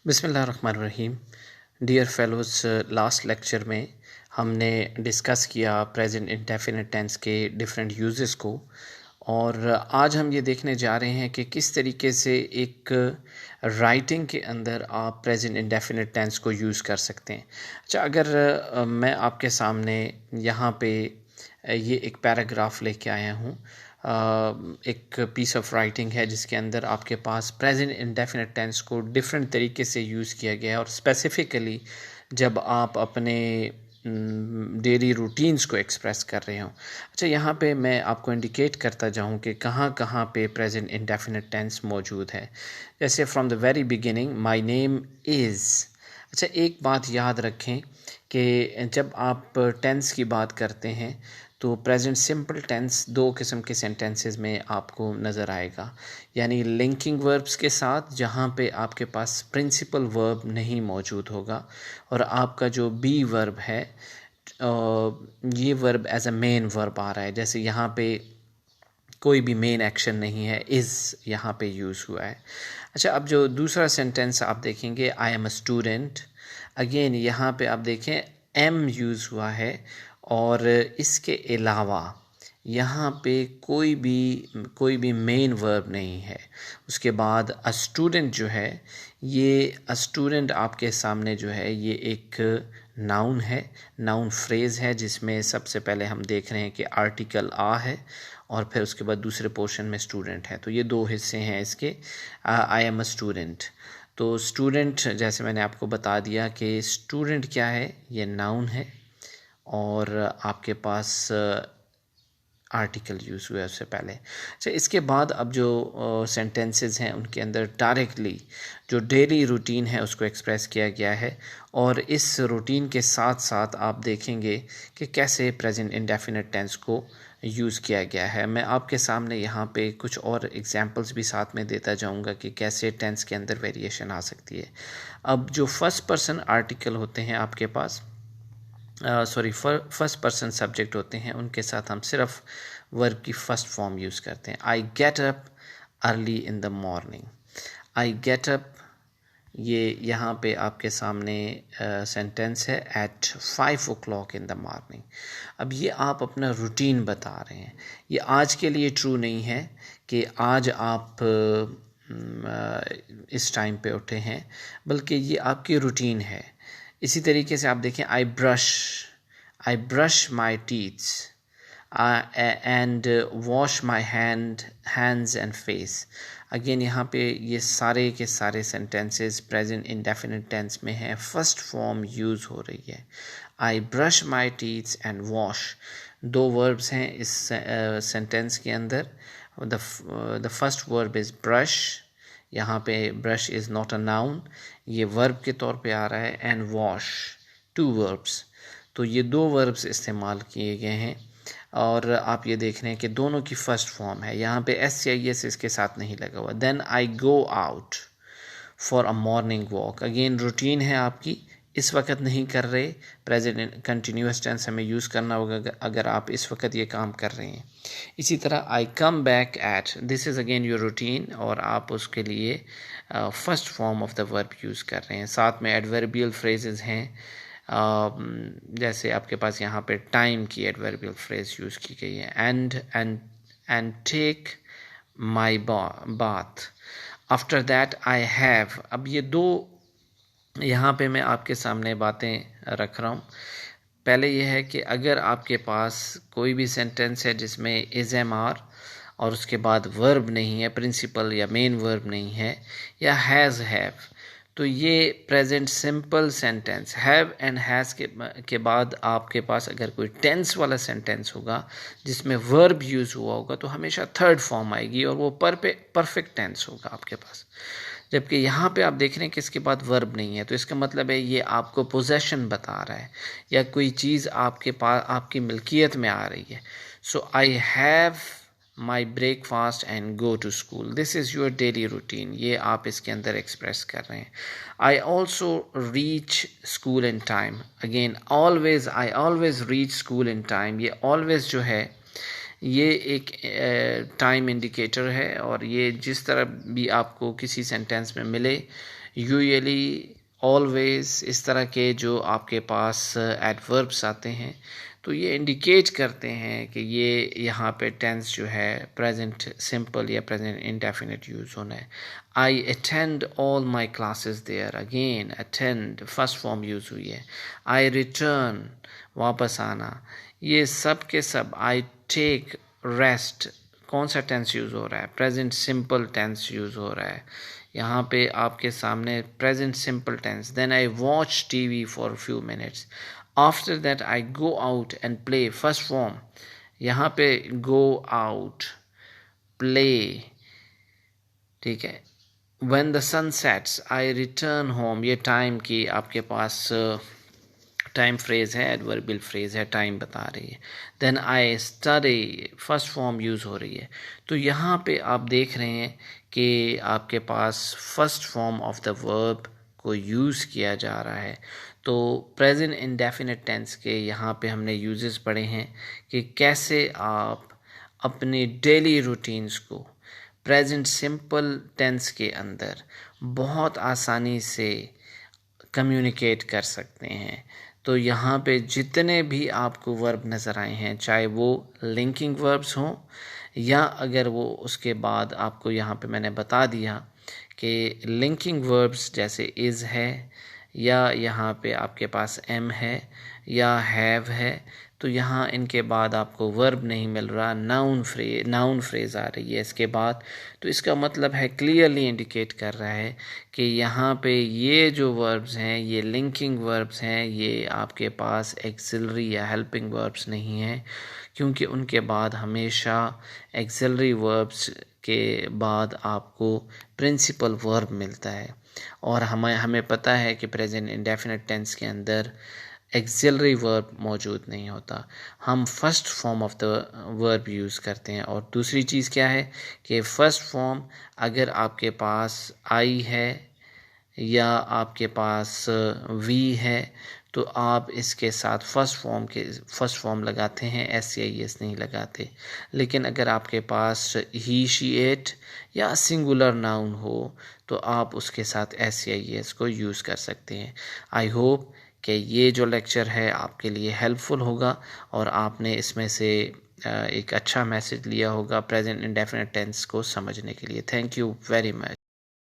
बिस्मिल्लाहिर्रहमानिर्रहीम। Dear fellows, last lecture में हमने डिस्कस किया प्रेजेंट इंडेफिनिट टेंस के डिफरेंट यूजेस को, और आज हम ये देखने जा रहे हैं कि किस तरीके से एक राइटिंग के अंदर आप प्रेजेंट इंडेफिनिट टेंस को यूज़ कर सकते हैं। अच्छा, अगर मैं आपके सामने यहाँ पे ये एक पैराग्राफ लेके आया हूँ, एक पीस ऑफ राइटिंग है जिसके अंदर आपके पास प्रेजेंट इंडेफिनिट टेंस को डिफरेंट तरीके से यूज़ किया गया है, और स्पेसिफ़िकली जब आप अपने डेली रूटीन्स को एक्सप्रेस कर रहे हो। अच्छा, यहाँ पे मैं आपको इंडिकेट करता जाऊँ कि कहाँ कहाँ पे प्रेजेंट इंडेफिनिट टेंस मौजूद है। जैसे from the very beginning, my name is. अच्छा, एक बात याद रखें कि जब आप टेंस की बात करते हैं तो प्रेजेंट सिंपल टेंस दो किस्म के सेंटेंसेस में आपको नज़र आएगा, यानी लिंकिंग वर्ब्स के साथ, जहाँ पे आपके पास प्रिंसिपल वर्ब नहीं मौजूद होगा, और आपका जो बी वर्ब है ये verb as a main verb आ रहा है। जैसे यहाँ पे कोई भी मेन एक्शन नहीं है, इज़ यहाँ पे यूज़ हुआ है। अच्छा, अब जो दूसरा सेंटेंस आप देखेंगे, I am a student, again यहाँ पे आप देखें एम यूज़ हुआ है, और इसके अलावा यहाँ पे कोई भी मेन वर्ब नहीं है। उसके बाद अ स्टूडेंट जो है, ये अ स्टूडेंट आपके सामने जो है ये एक नाउन है, नाउन फ्रेज़ है, जिसमें सबसे पहले हम देख रहे हैं कि आर्टिकल आ है और फिर उसके बाद दूसरे पोर्शन में स्टूडेंट है। तो ये दो हिस्से हैं इसके। आई एम अ स्टूडेंट, तो स्टूडेंट जैसे मैंने आपको बता दिया कि स्टूडेंट क्या है, ये नाउन है, और आपके पास आर्टिकल यूज़ हुआ है उससे पहले। अच्छा, इसके बाद अब जो सेंटेंसेस हैं उनके अंदर डायरेक्टली जो डेली रूटीन है उसको एक्सप्रेस किया गया है, और इस रूटीन के साथ साथ आप देखेंगे कि कैसे प्रेजेंट इंडेफिनिट टेंस को यूज़ किया गया है। मैं आपके सामने यहाँ पे कुछ और एग्जांपल्स भी साथ में देता जाऊँगा कि कैसे टेंस के अंदर वेरिएशन आ सकती है। अब जो फर्स्ट पर्सन आर्टिकल होते हैं आपके पास, फर्स्ट पर्सन सब्जेक्ट होते हैं, उनके साथ हम सिर्फ वर्ब की फर्स्ट फॉर्म यूज़ करते हैं। I get up early in the morning. I get up, ये यहाँ पे आपके सामने सेंटेंस है, eight 5 o'clock in the morning. अब ये आप अपना रूटीन बता रहे हैं। ये आज के लिए ट्रू नहीं है कि आज आप इस टाइम पे उठे हैं, बल्कि ये आपकी रूटीन है। इसी तरीके से आप देखें, I brush my teeths and wash my hands and face. Again यहाँ पे ये सारे के सारे सेंटेंसेस प्रेजेंट इंडेफिनिट टेंस में हैं, फर्स्ट फॉर्म यूज़ हो रही है। I brush my teeths and wash, दो वर्ब्स हैं इस सेंटेंस के अंदर। The first verb is brush, यहाँ पे brush is not a noun, ये वर्ब के तौर पे आ रहा है, एंड वॉश, टू वर्ब्स। तो ये दो वर्ब्स इस्तेमाल किए गए हैं, और आप ये देख रहे हैं कि दोनों की फर्स्ट फॉर्म है। यहाँ पे एस या एस इसके साथ नहीं लगा हुआ। Then I go out for a morning walk, again routine है आपकी, इस वक्त नहीं कर रहे, प्रेजेंट कंटिन्यूस टेंस हमें यूज़ करना होगा अगर आप इस वक्त ये काम कर रहे हैं। इसी तरह I come back at, this is again your routine, और आप उसके लिए first form of the verb use कर रहे हैं। साथ में एडवर्बियल फ्रेजेस हैं, जैसे आपके पास यहाँ पे टाइम की एडवर्बियल फ्रेज यूज़ की गई है, and take my bath, after that I have. अब ये दो यहाँ पे मैं आपके सामने बातें रख रहा हूँ। पहले ये है कि अगर आपके पास कोई भी सेंटेंस है जिसमें इज़ एम आर और उसके बाद वर्ब नहीं है, प्रिंसिपल या मेन वर्ब नहीं है, या हैज़ हैव, तो ये present simple sentence have and has के बाद आपके पास अगर कोई टेंस वाला सेंटेंस होगा जिसमें वर्ब यूज़ हुआ होगा, तो हमेशा थर्ड फॉर्म आएगी और वो परफेक्ट टेंस होगा आपके पास। जबकि यहाँ पे आप देख रहे हैं कि इसके बाद वर्ब नहीं है, तो इसका मतलब है ये आपको पोजेशन बता रहा है, या कोई चीज़ आपके पास आपकी मिल्कियत में आ रही है। So I have my breakfast and go to school, this is your daily routine, ये आप इसके अंदर एक्सप्रेस कर रहे हैं। I also reach school in time, again always, I always reach school in time, ये ऑलवेज जो है ये एक टाइम इंडिकेटर है और ये जिस तरह भी आपको किसी सेंटेंस में मिले, यूजुअली ऑलवेज इस तरह के जो आपके पास एडवर्ब्स आते हैं तो ये इंडिकेट करते हैं कि ये यहाँ पे टेंस जो है प्रेजेंट सिंपल या प्रेजेंट इंडेफिनिट यूज़ होना है। I attend all my classes there, again attend first form use हुई है। आई रिटर्न वापस आना, ये सब के सब। आई टेक रेस्ट, कौन सा टेंस यूज़ हो रहा है? प्रेजेंट सिंपल टेंस यूज़ हो रहा है। यहाँ पे आपके सामने present simple tense. Then I watch TV for few minutes, after that I go out and play, first form. यहाँ पे गो आउट, प्ले, ठीक है। When the sun sets I return home, ये टाइम की आपके पास टाइम फ्रेज है, adverbial phrase है, टाइम बता रही है। Then I study, first form use हो रही है। तो यहाँ पे आप देख रहे हैं कि आपके पास first form of the verb को यूज़ किया जा रहा है। तो प्रेजेंट इंडेफिनिट टेंस के यहाँ पे हमने यूजेस पढ़े हैं कि कैसे आप अपने डेली रूटीन्स को प्रेजेंट सिंपल टेंस के अंदर बहुत आसानी से कम्युनिकेट कर सकते हैं। तो यहाँ पे जितने भी आपको वर्ब नज़र आए हैं, चाहे वो लिंकिंग वर्ब्स हों या अगर वो उसके बाद आपको यहाँ पे मैंने बता दिया कि लिंकिंग वर्ब्स जैसे इज़ है या यहाँ पे आपके पास एम है या हैव है, तो यहाँ इनके बाद आपको वर्ब नहीं मिल रहा, नाउन फ्रेज आ रही है इसके बाद। तो इसका मतलब है, क्लियरली इंडिकेट कर रहा है कि यहाँ पे ये जो वर्ब्स हैं ये लिंकिंग वर्ब्स हैं, ये आपके पास एक्सिलरी या हेल्पिंग वर्ब्स नहीं हैं, क्योंकि उनके बाद हमेशा एक्सिलरी वर्ब्स के बाद आपको प्रिंसिपल वर्ब मिलता है। और हमें पता है कि प्रेजेंट इंडेफिनिट टेंस के अंदर एक्सिलरी वर्ब मौजूद नहीं होता, हम first form of the verb use करते हैं। और दूसरी चीज़ क्या है कि फ़र्स्ट फॉर्म अगर आपके पास आई है या आपके पास वी है तो आप इसके साथ फर्स्ट फॉर्म लगाते हैं, एस या एस नहीं लगाते। लेकिन अगर आपके पास ही शी इट या सिंगुलर नाउन हो तो आप उसके साथ एस या एस को यूज़ कर सकते हैं। आई होप कि ये जो लेक्चर है आपके लिए हेल्पफुल होगा और आपने इसमें से एक अच्छा मैसेज लिया होगा प्रेजेंट इंडेफिनिट टेंस को समझने के लिए। Thank you very much.